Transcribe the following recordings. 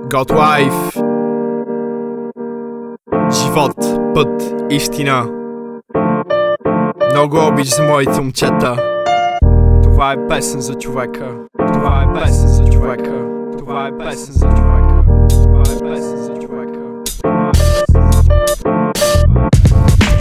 God Life. Живот, път, истина. Много обич за моите момчета. Това е песен за човека. Това е песен за човека. Това е песен за човека. Това е песен за човека.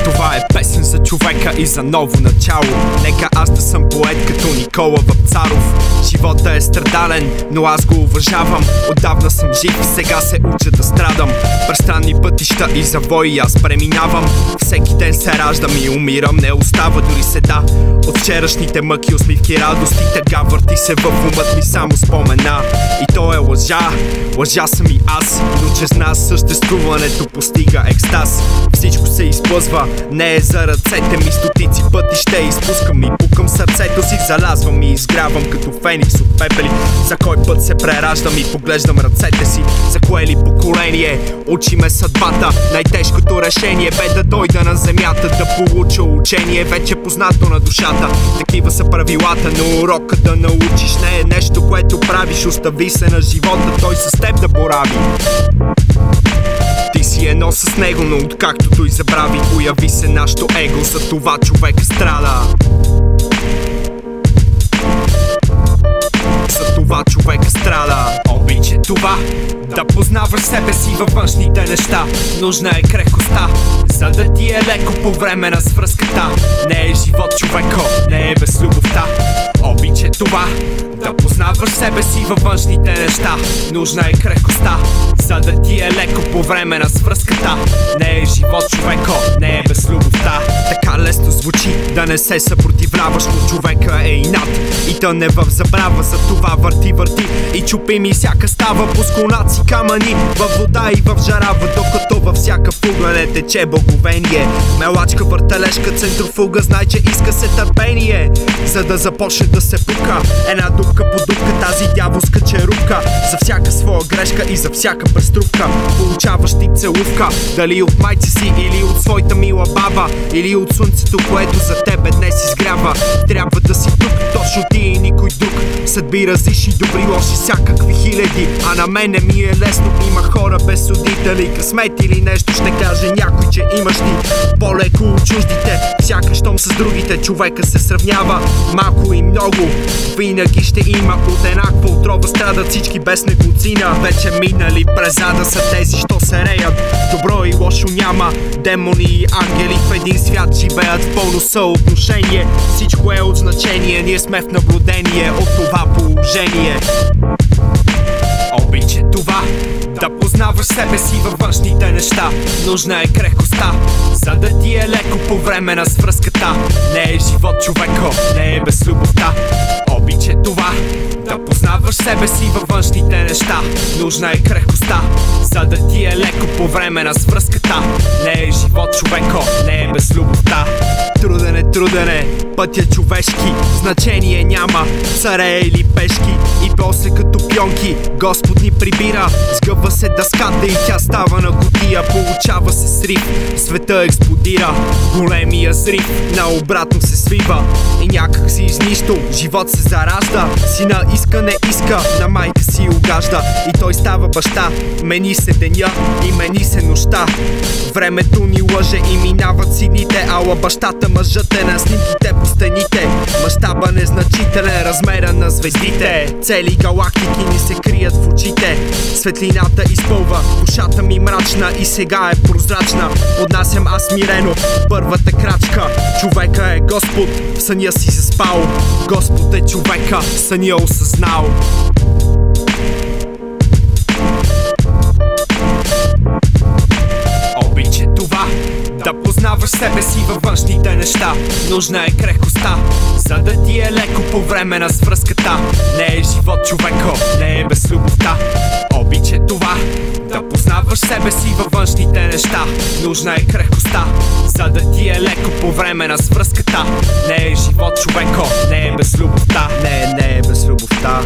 Това е песен за човека и за ново начало. Нека аз да съм поет като Никола Вапцаров. Живота е страдален, но аз го уважавам. Отдавна съм жив и сега се уча да страдам. През странни пътища и завои аз преминавам. Всеки ден се раждам и умирам, не остава дори седа от вчерашните мъки, усмивки, радости. Тъга върти се в умът ми само спомена. И то е лъжа, лъжа съм и аз, но чрез нас съществуването постига екстаз. Всичко се изплъзва, не е за ръцете ми. Стотици пъти ще изпускам и пукам сърцето си. Залязвам и изгрявам като феникс от пепели. За кой път се прераждам и поглеждам ръцете си. За кое ли поколение учи ме съдбата. Най-тежкото решение бе да дойда на земята, да получа учение, вече познато на душата. Такива са правилата, но урока да научиш не е нещо, което правиш. Остави се на живота, той с теб да борави. Ти си едно с него, но откакто той забрави, появи се нашето его, за това човека страда. За това човека страда. Обича това да познаваш себе си във външните неща. Нужна е крехкостта, за да ти е леко по време на свръзката. Не е живот човеко, не е без любовта. Обича това да познаваш себе си във външните неща. Нужна е крехкостта, за да ти е леко по време на свръзката. Не е живот човеко, не е без любовта. Така лесно звучи да не се съпротивляваш, но човека е инат и тъне в забрава. За това върти и чупи ми всяка става. По склонаци камъни, във вода и в жарава, докато във всяка фуга не тече благовение. Мелачка, въртележка, центрофуга, знай, че иска се търпение, за да започне да се пука. Една дупка по дупка, тази дяволска черупка. За всяка своя грешка и за всяка преструпка получаваш ти целувка. Дали от майци си или от своята мила баба, или от слънцето, което за тебе днес изгрява. Трябва да си тук, точно ти и никой друг. Съдби различни, добри, лоши, всякакви хиляди. А на мене ми е лесно, има хора без судители. Късмет или нещо ще каже някой, че имаш ти по-леко от чуждите. Сякаш щом с другите човека се сравнява. Малко и много винаги ще има от еднаква отрова. Страдат всички без некоцина. Вече минали през ада са тези, що се реят. Добро и лошо няма, демони и ангели в един свят живеят в пълно съотношение. Всичко е от значение, ние сме в наблюдение от това положение. Обича това да познаваш себе си във външните неща. Нужна е крехкостта, за да ти е леко по време на свръзката. Не е живот човеко, не е без любовта. Обича това да познаваш себе си във външните неща. Нужна е крехкостта, за да ти е леко по време на свръзката. Не е живот човеко, не е без любовта. Труден е пътя човешки, значение няма царе или пешки. И после като пионки Господ ни прибира. Сгъва се дъската и тя става на кутия. Получава се срив, света експлодира. Големия зрив наобратно се свива. И някак си из нищо живот се заражда. Сина иска, не иска, на майка си угажда. И той става баща. Мени се деня и мени се нощта. Времето ни лъже и минават си дните. Ала бащата мъжът е на снимките по стените. Мащаба незначителен, размера на звездите. Цели галактики ни се крият в очите. Светлината изпълва душата ми мрачна и сега е прозрачна. Поднасям аз смирено първата крачка. Човека е Господ, в съня си се спал. Господ е човека, в съня осъзнал. Обича това да познаваш себе си във външните неща. Нужна е крехкостта, за да ти е леко по време на свръзката. Не е живот човеко, не е без любовта. Обича това да познаваш себе си във външните неща. Нужна е крехкостта, за да ти е леко по време на свръзката. Не е живот човеко, не е без любовта. Не е без любовта.